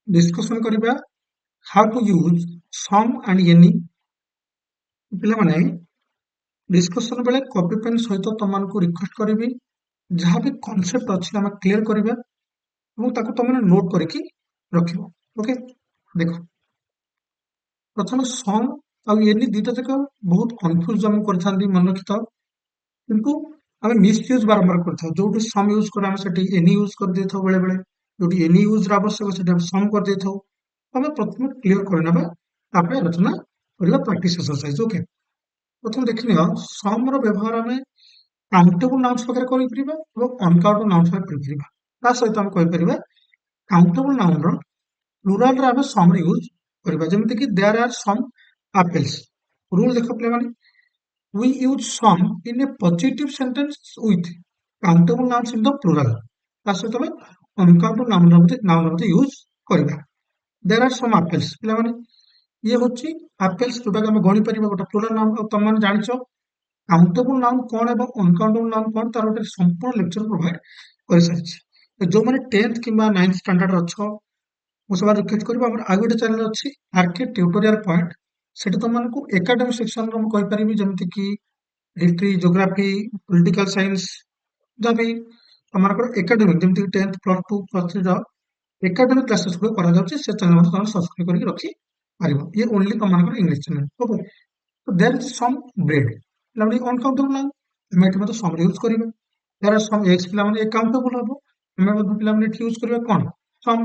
discussion करिबा how to use some and any पिला माने डिस्कशन बेले कॉपी पेन सहित तुमको रिक्वेस्ट करी जहाँ भी कॉन्सेप्ट अच्छी आम क्लीयर करिबा এবং তাକୁ ତମେ ନୋଟ୍ କରିକି ରଖିବ ଓକେ ଦେଖ ପ୍ରଥମେ ସମ୍ ଆଉ ଏନି ଦିଟା ଯାକ ବହୁତ କନଫ୍ୟୁଜ ଆମକୁ କରିଥାନ୍ତି ମନେ ରଖିଥାଅ କିନ୍ତୁ ଆମେ ମିସୟୁଜ ବାରମ୍ବାର କରିଥାଉ ଯୋଉଠି ସମ୍ ୟୁଜ କରେ ଆମେ ସେଠି ଏନି ୟୁଜ କରିଦେଇଥାଉ ବେଳେ ବେଳେ ଯୋଉଠି ଏନି ୟୁଜ ଆବଶ୍ୟକ ସେଠି ଆମେ ସମ୍ କରିଦେଇଥାଉ ଆମେ ପ୍ରଥମେ କ୍ଲିୟର କରିନେବା ତାପରେ ଆଲୋଚନା କରିବା ପ୍ରାକ୍ଟିସ ଏକ୍ସରସାଇଜ ଓକେ ପ୍ରଥମେ ଦେଖିନିଅ ସମ୍ ର ବ୍ୟବହାର ଆମେ କାଉଣ୍ଟେବଲ ନାଉନ୍ସ ପାଖରେ କରିପାରିବା ଏବଂ ଅନକାଉଣ୍ଟେବଲ ନାଉନ୍ସ ପାଖରେ କରିପାରିବା ତା ସହିତ ଆମେ କହିପାରିବା କାଉଣ୍ଟେବଲ ନାଉନ୍ ର ପ୍ଲୁରାଲ ରେ ଆମେ ସମ୍ ର ୟୁଜ କରିବା ଯେମିତି କି ଦେୟାର ଆର୍ ସମ୍ ଆପେଲ୍ସ ରୁଲ ଦେଖ ପିଲାମାନେ we use some in a positive sentence with countable nouns in the plural ତା ସହିତ ଆମେ uncountable noun ମଧ୍ୟ ୟୁଜ କରିବା there are some apples ପିଲାମାନେ ଇଏ ହଉଛି apples ଯୋଉଟାକି ଆମେ ଗଣି ପାରିବା ଗୋଟେ plural noun ଆଉ ତମମାନେ ଜାଣିଛ countable noun କଣ ଏବଂ uncountable noun କଣ ତାର ଗୋଟେ ସମ୍ପୂର୍ଣ୍ଣ ଲେକ୍ଚର ପ୍ରୋଭାଇଡ କରିସାରିଛି ଯୋଉମାନେ 10th କିମ୍ବା 9th ଷ୍ଟାଣ୍ଡାର୍ଡ ଅଛ ମୁଁ ସେମାନେ ରିକ୍ୱେଷ୍ଟ କରିବି ଆମର ଆଉ ଗୋଟେ ଚ୍ୟାନେଲ ଅଛି ଆରକେ ଟ୍ୟୁଟୋରିଆଲ ପଏଣ୍ଟ ସେଠି ତମମାନଙ୍କୁ ଏକାଡେମିକ ସେକ୍ସନର ମୁଁ କହିପାରିବି ଯେମିତି କି ହିଷ୍ଟ୍ରି ଜିଓଗ୍ରାଫି ପොଲିଟିକାଲ ସାଇନ୍ସ ଯାହା ବି ତମମାନଙ୍କର ଏକାଡେମିକ ଯେମିତି କି 10th ପ୍ଲସ୍ 2 ପ୍ଲସ୍ 3 ର ଏକାଡେମିକ କ୍ଲାसेस ଗୁଡିକ କରାଯାଉଛି ସେ ଚ୍ୟାନେଲ ମଧ୍ୟ ତମେ ସବସ୍କ୍ରାଇବ କରିକି ରଖିପାରିବ ଇଏ ଓନ୍ଲି ତମମାନଙ୍କର ଇଂଲିଶ ଚ୍ୟାନେଲ ଓକେ ତ ଦେयर ଇଜ ସମ୍ ବ୍ରେଡ ପିଲାମାନେ ଅନକାଉଣ୍ଟେବଲ ନାଉନ୍ ଆମେ ଏଠି ମଧ୍ୟ ସମ୍ ୟୁଜ କରିବା ଦେयर ଆର୍ ସମ୍ ଏଗ୍ସ ପିଲାମାନେ ଏକାଉଣ୍ଟେବଲ ହବ ଆମେ ମଧ୍ୟ ପିଲାମାନେ ଏଠି ୟୁଜ କରିବା କଣ ସମ୍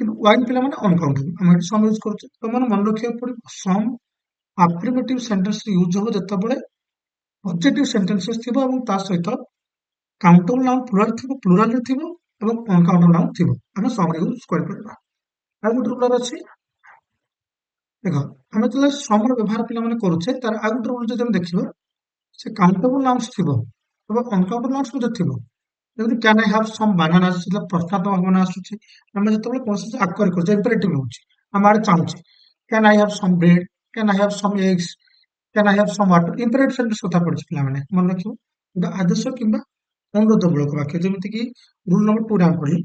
କିନ୍ତୁ ୱାଇନ୍ ପିଲାମାନେ ଅନକାଉଣ୍ଟେବଲ ଆମେ ଏଠି ସମ୍ ୟୁଜ କରୁଛେ ତମମାନେ ମନେ ରଖିବାକୁ ପଡିବ ସମ୍ ଆଫର୍ମେଟିଭ ସେଣ୍ଟେନ୍ସ ୟୁଜ ହବ ଯେତେବେଳେ ପଜିଟିଭ ସେଣ୍ଟେନ୍ସେସ୍ ଥିବ ଏବଂ ତା ସହିତ କାଉଣ୍ଟେବଲ ନାଉନ୍ ପ୍ଲୁରାଲରେ ଥିବ ଏବଂ ଅନକାଉଣ୍ଟେବଲ ନାଉନ୍ ଥିବ ଆମେ ସମ୍ ୟୁଜ କରିପାରିବା ଆଉ ଗୋଟେ ରୁଲ ଅଛି ଦେଖ ଆମେ ଯେତେବେଳେ ସମ୍ ର ବ୍ୟବହାର ପିଲାମାନେ କରୁଛେ ତାର ଆଉ ଗୋଟେ ରୁଲ ଯଦି ଆମେ ଦେଖିବା ସେ କାଉଣ୍ଟେବଲ ନାଉନ୍ସ ଥିବ ଏବଂ ଅନକାଉଣ୍ଟେବଲ ନାଉନ୍ସ ମଧ୍ୟ ଥିବ ଯେମିତି କ୍ୟାନ୍ ଆଇ ହାଭ୍ ସମ୍ ବାନାନାସ୍ ସେଟା ପ୍ରଶ୍ନାତ୍ମକ ଭାବନା ଆସୁଛି ଆମେ ଯେତେବେଳେ କୌଣସି ଆକ୍ୱାରି କରୁଛେ ଇମ୍ପେରେଟିଭ ହଉଛି ଆମେ ଆଡେ ଚାହୁଁଛେ can I have some bread can I have some eggs can I have some water imperative sentence କଥା ପଡିଛି ପିଲାମାନେ ମନେ ରଖିବ ଗୋଟେ ଆଦେଶ କିମ୍ବା ଅନୁରୋଧମୂଳକ ବାକ୍ୟ ଯେମିତି କି ରୁଲ ନମ୍ବର 2 ରେ ଆମେ ପଢିଲେ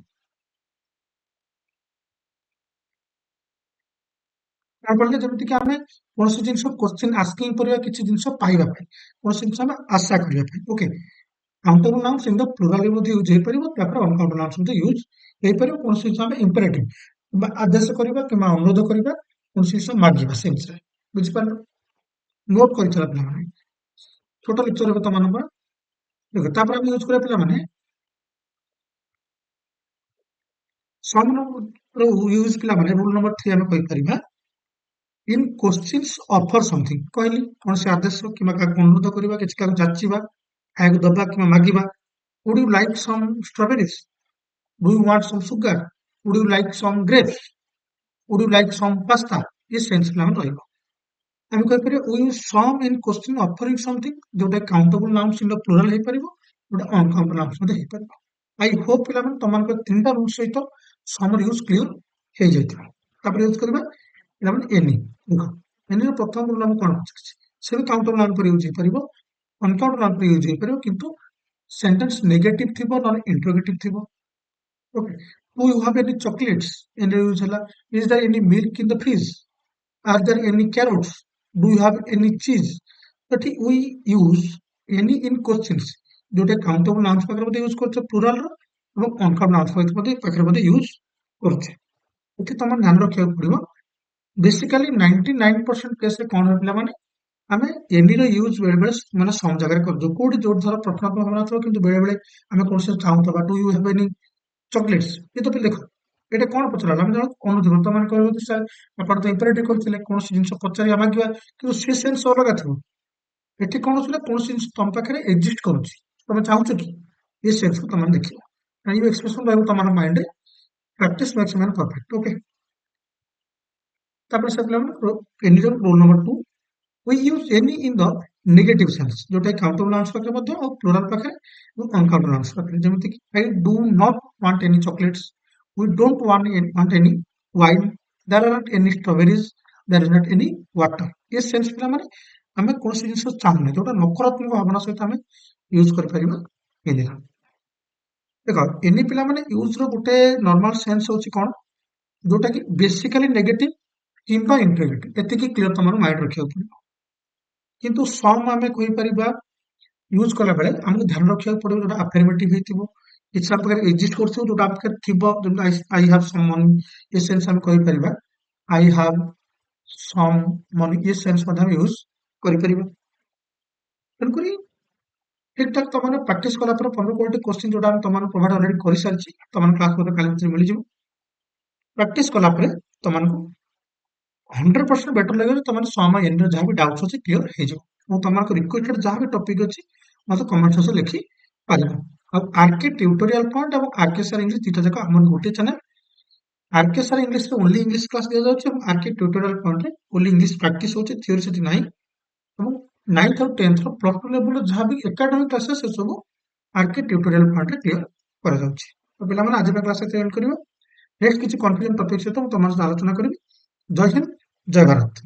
କଣ ପଢିଲେ ଯେମିତି କି ଆମେ କୌଣସି ଜିନିଷ କ୍ୱେଶ୍ଚିନ୍ ଆସ୍କିଂ କରିବା କିଛି ଜିନିଷ ପାଇବା ପାଇଁ କୌଣସି ଜିନିଷ ଆମେ ଆଶା କରିବା ପାଇଁ okay countable nouns in the plural ମଧ୍ୟ ୟୁଜ ହେଇପାରିବ ତାପରେ ଅନକାଉଣ୍ଟେବଲ ନାଉନ୍ସ ମଧ୍ୟ ୟୁଜ ହେଇପାରିବ କୌଣସି ଜିନିଷ ଆମେ ଇମ୍ପେରେଟିଭ କିମ୍ବା ଆଦେଶ କରିବା କିମ୍ବା ଅନୁରୋଧ କରିବା କୌଣସି ଜିନିଷ ମାଗିବା ସେ ବିଷୟରେ ବୁଝିପାରିଲ ନୋଟ କରିଥିବା ପିଲାମାନେ ଛୋଟ ଲେକ୍ଚର ଏବେ ତମମାନଙ୍କର ଦେଖ ତାପରେ ଆମେ ୟୁଜ କରିବା ପିଲାମାନେ ସମ୍ ର ୟୁଜ ପିଲାମାନେ ରୁଲ ନମ୍ବର 3 ଆମେ କହିପାରିବା ଇନ୍ କ୍ୱେଶ୍ଚିନ୍ସ ଅଫର ସମଥିଙ୍ଗ କହିଲି କୌଣସି ଆଦେଶ କିମ୍ବା କାହାକୁ ଅନୁରୋଧ କରିବା କିଛି କାହାକୁ ଯାଚିବା ଖାଇବାକୁ ଦବା କିମ୍ବା ମାଗିବା would you like some strawberries do you want some sugar would you like some grapes would you like some pasta ये सेंस ପିଲାମାନେ ରହିବ ଆମେ କହିପାରିବା we use some in question offering something ଯୋଉଟା କାଉଣ୍ଟେବଲ ନାଉନ୍ସ ଇନ୍ ଦ ପ୍ଲୁରାଲ ହେଇପାରିବ ଯୋଉଟା ଅନକାଉଣ୍ଟେବଲ nouns ମଧ୍ୟ ହେଇପାରିବ ଆଇ ହୋପ ପିଲାମାନେ ତମମାନଙ୍କର ତିନିଟା ରୁଲ ସହିତ ସମର ୟୁଜ କ୍ଲିୟର ହେଇଯାଇଥିବ ତାପରେ ୟୁଜ କରିବା ପିଲାମାନେ ଏନି ଦେଖ ଏନିର ପ୍ରଥମ ରୁଲ ଆମେ କଣ ପଚାରିଛି ସେ ବି କାଉଣ୍ଟେବଲ ନାଉନ୍ ପରେ ୟୁଜ ହେଇପାରିବ ଅନକାଉଣ୍ଟେବଲ ନାଉନ୍ ପରେ ୟୁଜ ହେଇପାରିବ କିନ୍ତୁ ସେଣ୍ଟେନ୍ସ ନେଗେଟିଭ ଥିବ ନହେଲେ ଇଣ୍ଟରୋଗେଟିଭ ଥିବ okay do you have any chocolates ଏନିର ୟୁଜ ହେଲା is there any milk in the fridge are there any carrots do you have any cheese but we use any in questions ଯୋଉଟା କାଉଣ୍ଟେବଲ nouns ପାଖରେ ମଧ୍ୟ use କରୁଛେ pleural ର ଏବଂ ଅନକାଉଣ୍ଟେବଲ nouns ପାଖରେ ମଧ୍ୟ ୟୁଜ କରୁଛେ ଏଠି ତମର ଧ୍ୟାନ ରଖିବାକୁ ପଡିବ ବେସିକାଲି 99% କେସରେ କଣ ହୁଏ ପିଲାମାନେ ଆମେ ଏନି ର ୟୁଜ ବେଳେ ବେଳେ ମାନେ ସମ୍ ଜାଗାରେ କରିଦେଉ କୋଉଠି ଯୋଉଠି ଧର ପ୍ରଶ୍ନାତ୍ମକ ଭାବନା ଥିବ କିନ୍ତୁ ବେଳେ ବେଳେ ଆମେ କୌଣସି ଚାହୁଁଥିବା do you have any chocolates ଏ ତ ଦେଖ ଏଇଟା କଣ ପଚରା ଆମେ ଜଣକୁ ଅନୁରୋଧ ତମାନେ କହିବ ଯେ ସାର୍ ଆପଣ ତ ଇମ୍ପେରେଟିଭ କରିଥିଲେ କୌଣସି ଜିନିଷ ପଚାରିବା ମାଗିବା କିନ୍ତୁ ସେ ସେନ୍ସ ଅଲଗା ଥିବ ଏଠି କଣ ହଉଛି ନା କୌଣସି ଜିନିଷ ତମ ପାଖରେ ଏକ୍ଜିଷ୍ଟ କରୁଛି ତମେ ଚାହୁଁଛ କି ଏ ସେନ୍ସକୁ ତମେ ଦେଖିବ ଏଇ ଏକ୍ସପ୍ରେସନ ରହିବ ତମର ମାଇଣ୍ଡରେ practice makes man perfect okay ତାପରେ ସେ ପିଲାମାନେ ଏନିର roll number 2 we use any in the negative sense ଯୋଉଟା କାଉଣ୍ଟେବଲ ନାଉନ୍ସ ପାଖରେ ମଧ୍ୟ ଆଉ ପ୍ଲୁରାଲ ପାଖରେ ଏବଂ ଅନକାଉଣ୍ଟେବଲ ନାଉନ୍ସ ପାଖରେ ଯେମିତି କି I do not want any chocolates we don't want any wine there are not any strawberries there is not any water A sense ପିଲାମାନେ ଆମେ କୌଣସି ଜିନିଷ ଚାହୁଁନେ ଯୋଉଟା ନକାରାତ୍ମକ ଭାବନା ସହିତ ଆମେ ୟୁଜ କରିପାରିବା ଏନିର ଦେଖ ଏନି ପିଲାମାନେ ୟୁଜ ର ଗୋଟେ ନର୍ମାଲ ସେନ୍ସ ହଉଛି କଣ जोटा कि बेसिकाली नेगेटिव किंबा इंटरोगेटिव एतिकी क्लियर तुम माइंड रखा पड़ो किंतु सम आम कहीपर यूज कला बेले आमको ध्यान रखा पड़ो जो अफर्मेटिव हो କିଛି ଆମ ପାଖରେ ଏକ୍ଜିଷ୍ଟ କରୁଥିବ ଯୋଉଟା ଆମ ପାଖରେ ଥିବ ଯେମିତି I have SUM money A sense ଆମେ କହିପାରିବା I have SUM money A sense ମଧ୍ୟ ଆମେ ୟୁଜ କରିପାରିବା ତେଣୁକରି ଠିक ଠାକ ତମାନେ ପ୍ରାକ୍ଟିସ କଲା ପରେ 15-20 क्वेश्चन जोटा ଆମେ ତମାନଙ୍କୁ ପ୍ରୋଭାଇଡ अलरेडी କରି ସାରିଛି ତମାନେ କ୍ଲାସ ମତେ କାଲି ଭିତରେ ମିଳିଯିବ ପ୍ରାକ୍ଟିସ କଲା ପରେ ତମାନଙ୍କୁ 100% ବେଟର ଲାଗିବ ଯେ ତମାନେ ସମ୍ ଏନ୍ ର ଯାହା ବି ଡାଉଟ୍ସ ଅଛି କ୍ଲିୟର ହେଇଯିବ ମୁଁ ତମାନଙ୍କ ରିକ୍ୱେଷ୍ଟେଡ ଯାହା ବି ଟପିକ ଅଛି ମତେ କମେଣ୍ଟ ସେକ୍ସନ ଲେଖି ପାରିବ ଆଉ ଆରକେ ଟ୍ୟୁଟୋରିଆଲ ପଏଣ୍ଟ ଏବଂ ଆରକେ ସାର୍ ଇଂଲିଶ ଦୁଇଟା ଯାକ ଆମର ଗୋଟେ ଚ୍ୟାନେଲ ଆରକେ ସାର୍ ଇଂଲିଶ ରେ ଓନ୍ଲି ଇଂଲିଶ କ୍ଲାସ ଦିଆଯାଉଛି ଏବଂ ଆରକେ ଟ୍ୟୁଟୋରିଆଲ ପଏଣ୍ଟ ରେ ଓନ୍ଲି ଇଂଲିଶ ପ୍ରାକ୍ଟିସ ହଉଛି ଥିଓରି ସେଠି ନାହିଁ ଏବଂ 9th ଆଉ 10th ର ପ୍ଲସ୍ ଟୁ ଲେଭେଲର ଯାହା ବି ଏକାଡେମିକ କ୍ଲାसेस ସେ ସବୁ ଆରକେ ଟ୍ୟୁଟୋରିଆଲ ପଏଣ୍ଟ ରେ କ୍ଲିୟର କରାଯାଉଛି ତ ପିଲାମାନେ ଆଜି ପାଇଁ କ୍ଲାସ ଏତେ ଏଣ୍ଡ କରିବା ନେକ୍ସଟ କିଛି କନଫ୍ୟୁଜନ ଟପିକ ସହିତ ମୁଁ ତମ ସହିତ ଆଲୋଚନା କରିବି ଜୟ ହିନ୍ଦ ଜୟ ଭାରତ